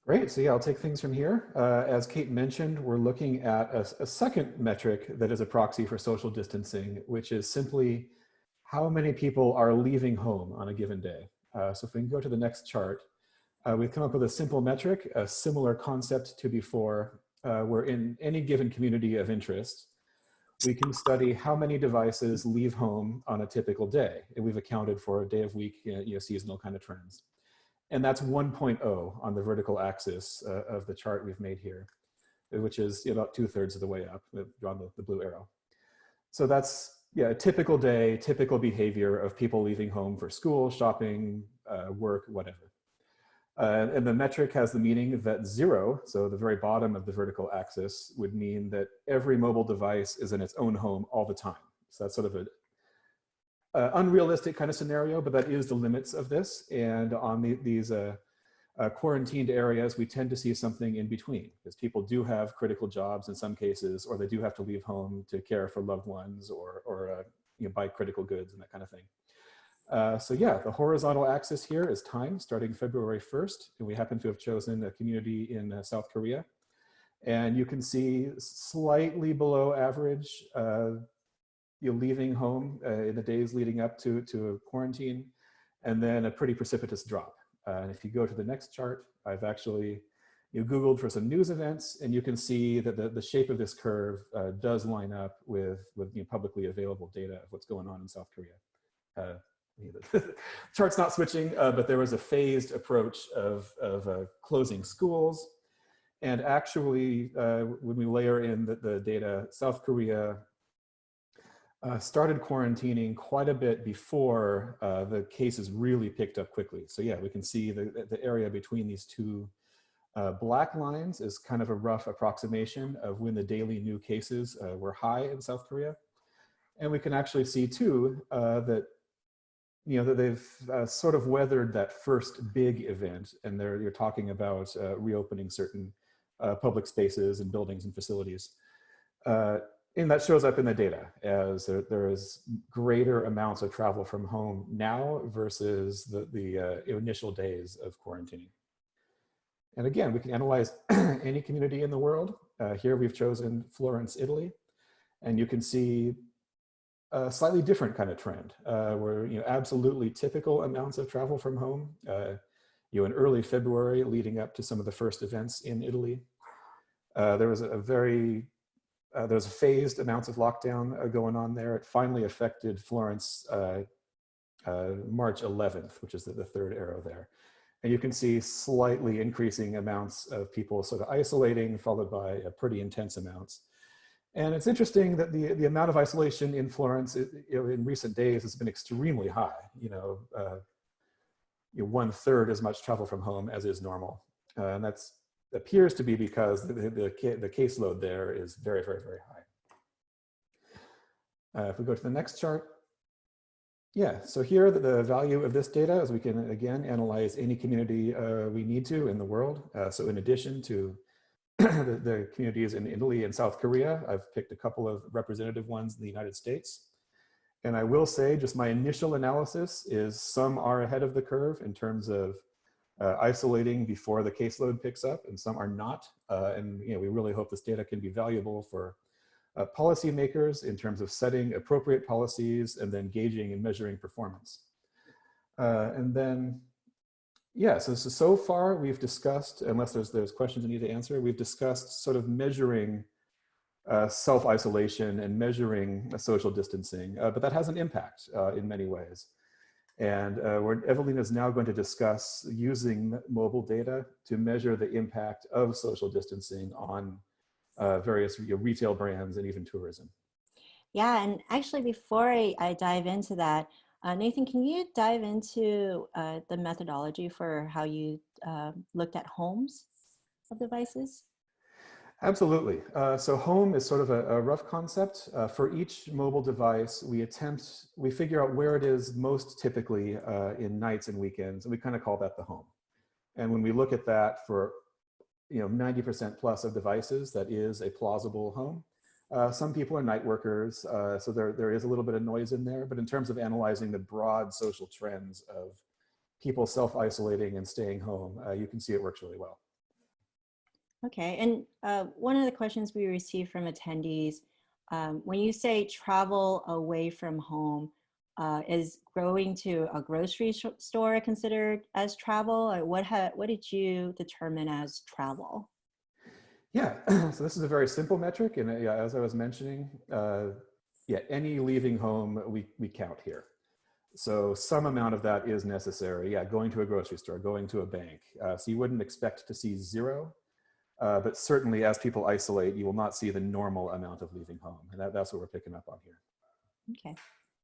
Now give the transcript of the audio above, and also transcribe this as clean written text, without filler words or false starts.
Great, so yeah, I'll take things from here. As Kate mentioned, we're looking at a second metric that is a proxy for social distancing, which is simply how many people are leaving home on a given day. So if we can go to the next chart, we've come up with a simple metric, a similar concept to before, where in any given community of interest, we can study how many devices leave home on a typical day. And we've accounted for a day of week, seasonal kind of trends. And that's 1.0 on the vertical axis of the chart we've made here, which is about 2/3 of the way up. We've drawn the blue arrow. So that's a typical day, typical behavior of people leaving home for school, shopping, work, whatever. And the metric has the meaning that 0, so the very bottom of the vertical axis, would mean that every mobile device is in its own home all the time. So that's sort of a unrealistic kind of scenario, but that is the limits of this. And on these quarantined areas, we tend to see something in between, because people do have critical jobs in some cases, or they do have to leave home to care for loved ones or buy critical goods and that kind of thing. So yeah, the horizontal axis here is time starting February 1st, and we happen to have chosen a community in South Korea. And you can see slightly below average you're leaving home in the days leading up to a quarantine, and then a pretty precipitous drop. And if you go to the next chart, I've actually Googled for some news events, and you can see that the shape of this curve does line up with publicly available data of what's going on in South Korea. The chart's not switching, but there was a phased approach of closing schools. And actually, when we layer in the data, South Korea started quarantining quite a bit before the cases really picked up quickly. So yeah, we can see the area between these two black lines is kind of a rough approximation of when the daily new cases were high in South Korea. And we can actually see too that that they've sort of weathered that first big event, and you're talking about reopening certain public spaces and buildings and facilities. And that shows up in the data as there is greater amounts of travel from home now versus the initial days of quarantining. And again, we can analyze any community in the world. Here we've chosen Florence, Italy, and you can see a slightly different kind of trend where absolutely typical amounts of travel from home. In early February, leading up to some of the first events in Italy, there was there's phased amounts of lockdown going on there. It finally affected Florence March 11th, which is the third arrow there. And you can see slightly increasing amounts of people sort of isolating, followed by pretty intense amounts. And it's interesting that the amount of isolation in Florence in recent days has been extremely high. 1/3 as much travel from home as is normal. And that appears to be because the caseload there is very, very, very high. If we go to the next chart. Yeah, so here the value of this data is we can again analyze any community we need to in the world. So in addition to the communities in Italy and South Korea, I've picked a couple of representative ones in the United States. And I will say just my initial analysis is some are ahead of the curve in terms of isolating before the caseload picks up, and some are not. And we really hope this data can be valuable for policymakers in terms of setting appropriate policies and then gauging and measuring performance. And then, yeah, so far we've discussed, unless there's questions I need to answer, we've discussed sort of measuring self-isolation and measuring social distancing, but that has an impact in many ways. And Evelina is now going to discuss using mobile data to measure the impact of social distancing on various retail brands and even tourism. Yeah, and actually before I dive into that, Nathan, can you dive into the methodology for how you looked at homes of devices? Absolutely. So home is sort of a rough concept. For each mobile device, we figure out where it is most typically in nights and weekends, and we kind of call that the home. And when we look at that for 90% plus of devices, that is a plausible home. Some people are night workers, so there is a little bit of noise in there, but in terms of analyzing the broad social trends of people self-isolating and staying home, you can see it works really well. Okay, and one of the questions we received from attendees, when you say travel away from home, is going to a grocery store considered as travel? Or what did you determine as travel? Yeah, so this is a very simple metric, and yeah, as I was mentioning, yeah, any leaving home we count here. So some amount of that is necessary. Yeah, going to a grocery store, going to a bank. So you wouldn't expect to see zero, but certainly as people isolate, you will not see the normal amount of leaving home. And that's what we're picking up on here. Okay.